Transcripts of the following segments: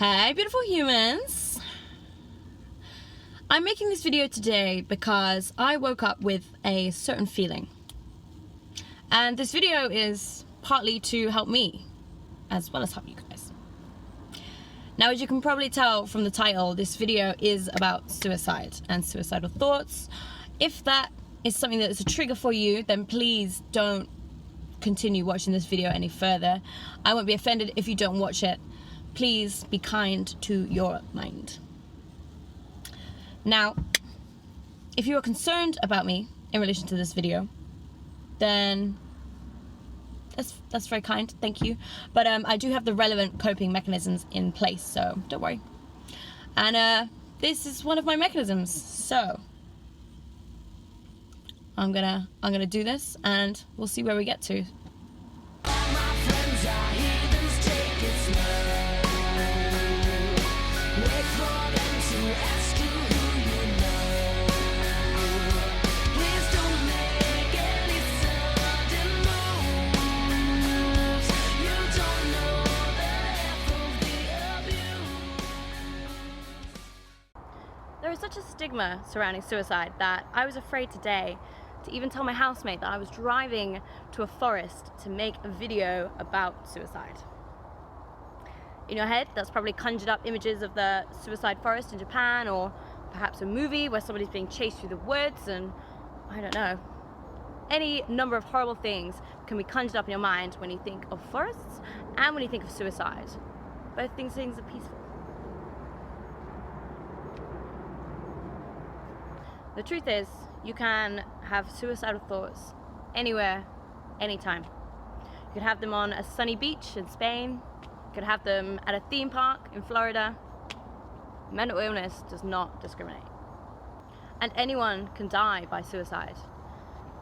Hi, beautiful humans. I'm making this video today because I woke up with a certain feeling. And this video is partly to help me, as well as help you guys. Now, as you can probably tell from the title, this video is about suicide and suicidal thoughts. If that is something that is a trigger for you, then please don't continue watching this video any further. I won't be offended if you don't watch it. Please be kind to your mind. Now, if you are concerned about me in relation to this video, then that's very kind, thank you. But I do have the relevant coping mechanisms in place, so don't worry. And this is one of my mechanisms, so I'm gonna do this, and we'll see where we get to. There is such a stigma surrounding suicide that I was afraid today to even tell my housemate that I was driving to a forest to make a video about suicide. In your head, that's probably conjured up images of the suicide forest in Japan, or perhaps a movie where somebody's being chased through the woods, and I don't know. Any number of horrible things can be conjured up in your mind when you think of forests and when you think of suicide. Both things are peaceful. The truth is, you can have suicidal thoughts anywhere, anytime. You could have them on a sunny beach in Spain. You could have them at a theme park in Florida. Mental illness does not discriminate. And anyone can die by suicide.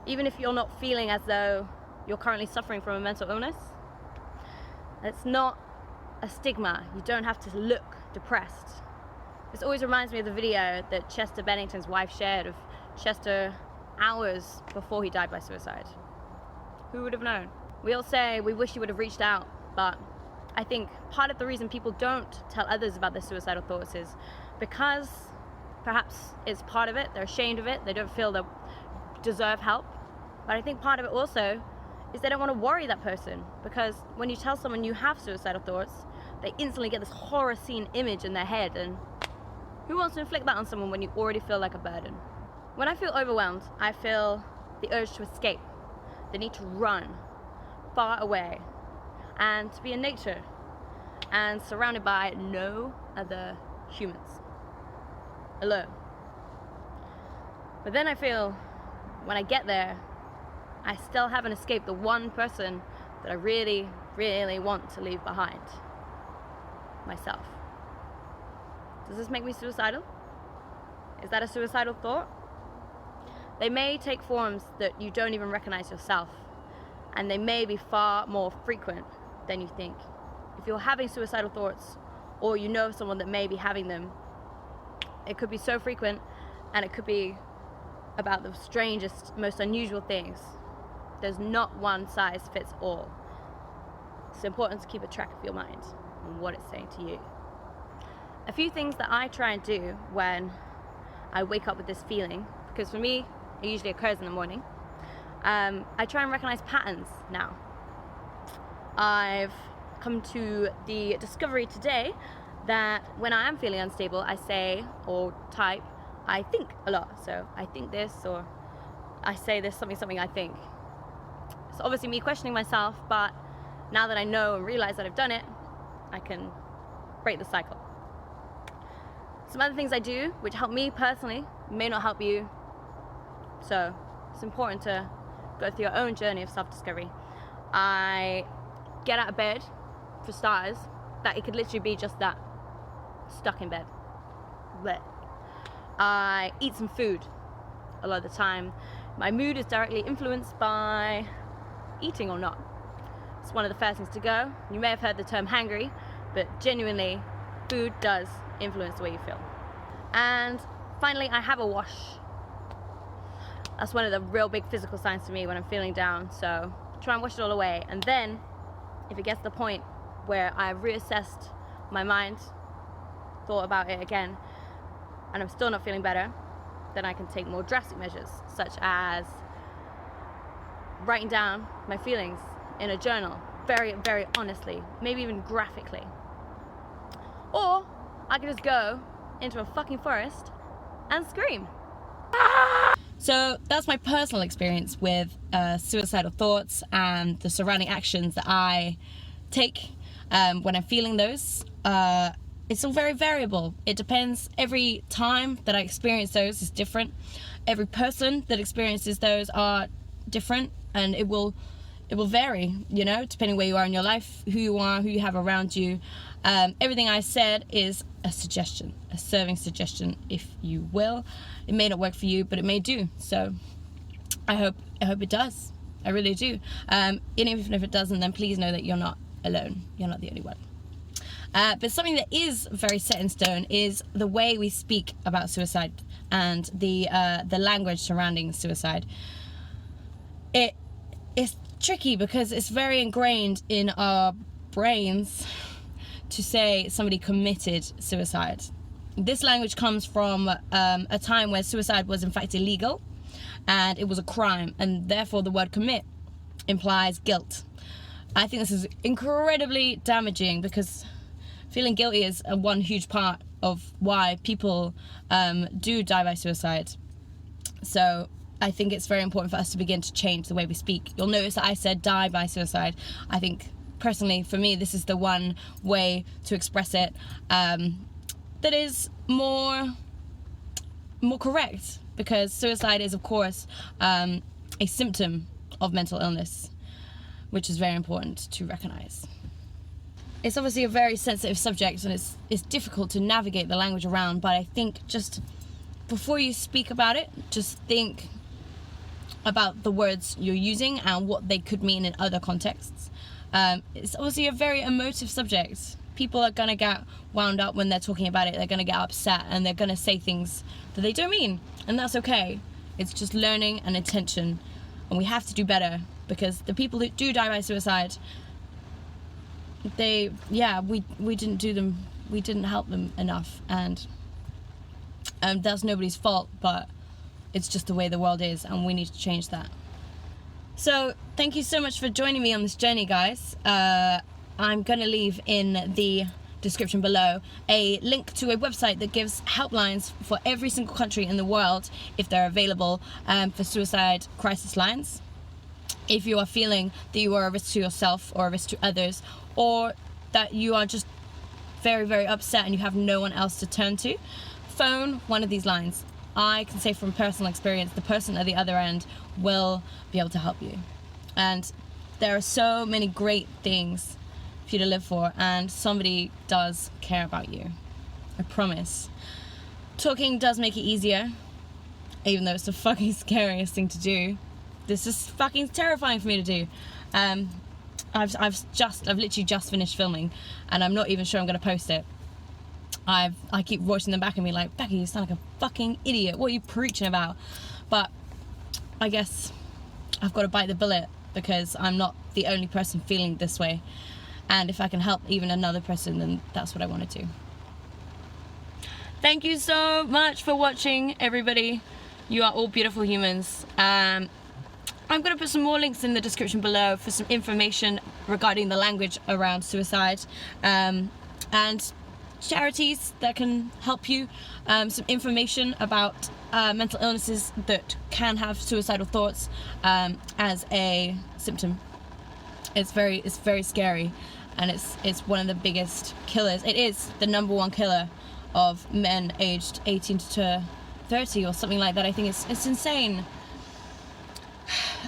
Even if you're not feeling as though you're currently suffering from a mental illness, it's not a stigma. You don't have to look depressed. This always reminds me of the video that Chester Bennington's wife shared of Chester hours before he died by suicide. Who would have known? We all say we wish he would have reached out, but I think part of the reason people don't tell others about their suicidal thoughts is because perhaps it's part of it, they're ashamed of it, they don't feel they deserve help. But I think part of it also is they don't want to worry that person, because when you tell someone you have suicidal thoughts, they instantly get this horror scene image in their head, and who wants to inflict that on someone when you already feel like a burden? When I feel overwhelmed, I feel the urge to escape, the need to run far away, and to be in nature and surrounded by no other humans, alone. But then I feel when I get there, I still haven't escaped the one person that I really, really want to leave behind, myself. Does this make me suicidal? Is that a suicidal thought? They may take forms that you don't even recognize yourself, and they may be far more frequent than you think. If you're having suicidal thoughts, or you know of someone that may be having them, it could be so frequent, and it could be about the strangest, most unusual things. There's not one size fits all. It's important to keep a track of your mind and what it's saying to you. A few things that I try and do when I wake up with this feeling, because for me, it usually occurs in the morning. I try and recognize patterns now. I've come to the discovery today that when I am feeling unstable, I say or type, I think a lot. So I think this, or I say this, something I think. It's obviously me questioning myself, but now that I know and realize that I've done it, I can break the cycle. Some other things I do, which help me personally, may not help you. So it's important to go through your own journey of self-discovery. I get out of bed, for starters, that it could literally be just that, stuck in bed. Blech. I eat some food a lot of the time. My mood is directly influenced by eating or not. It's one of the first things to go. You may have heard the term hangry, but genuinely, food does influence the way you feel. And finally, I have a wash. That's one of the real big physical signs to me when I'm feeling down. So try and wash it all away. And then, if it gets to the point where I've reassessed my mind thought about it again and I'm still not feeling better, then I can take more drastic measures, such as writing down my feelings in a journal, very, very honestly, maybe even graphically. Or I could just go into a fucking forest and scream. So that's my personal experience with suicidal thoughts and the surrounding actions that I take when I'm feeling those. It's all very variable. It depends. Every time that I experience those is different. Every person that experiences those are different, and it will vary, you know, depending where you are in your life, who you are, who you have around you. Everything I said is a suggestion, a serving suggestion, if you will. It may not work for you, but it may do. So I hope it does. I really do. And even if it doesn't, then please know that you're not alone. You're not the only one. But something that is very set in stone is the way we speak about suicide and the language surrounding suicide. It's tricky because it's very ingrained in our brains to say somebody committed suicide. This language comes from a time where suicide was in fact illegal and it was a crime, and therefore the word commit implies guilt. I think this is incredibly damaging because feeling guilty is one huge part of why people do die by suicide. So I think it's very important for us to begin to change the way we speak. You'll notice that I said die by suicide. I think personally for me this is the one way to express it that is more correct, because suicide is of course a symptom of mental illness, which is very important to recognize. It's obviously a very sensitive subject and it's difficult to navigate the language around, but I think just before you speak about it, just think about the words you're using and what they could mean in other contexts. It's obviously a very emotive subject. People are gonna get wound up when they're talking about it. They're gonna get upset and they're gonna say things that they don't mean, and that's okay. It's just learning and intention, and we have to do better, because the people that do die by suicide, we didn't help them enough, and that's nobody's fault, but it's just the way the world is, and we need to change that. So thank you so much for joining me on this journey, guys. I'm gonna leave in the description below a link to a website that gives helplines for every single country in the world, if they're available, for suicide crisis lines. If you are feeling that you are a risk to yourself or a risk to others, or that you are just very, very upset and you have no one else to turn to, phone one of these lines. I can say from personal experience, the person at the other end will be able to help you. And there are so many great things for you to live for, and somebody does care about you. I promise. Talking does make it easier, even though it's the fucking scariest thing to do. This is fucking terrifying for me to do. I've literally just finished filming, and I'm not even sure I'm gonna post it. I keep voicing them back at me like, Becky, you sound like a fucking idiot. What are you preaching about? But I guess I've got to bite the bullet, because I'm not the only person feeling this way. And if I can help even another person, then that's what I want to do. Thank you so much for watching, everybody. You are all beautiful humans. I'm going to put some more links in the description below for some information regarding the language around suicide, and charities that can help you, some information about mental illnesses that can have suicidal thoughts as a symptom. It's very scary, and it's one of the biggest killers. It is the #1 killer of men aged 18 to 30 or something like that. I think it's insane.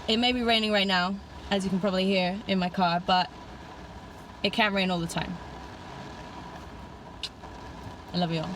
It may be raining right now, as you can probably hear in my car, but it can't rain all the time. I love you all.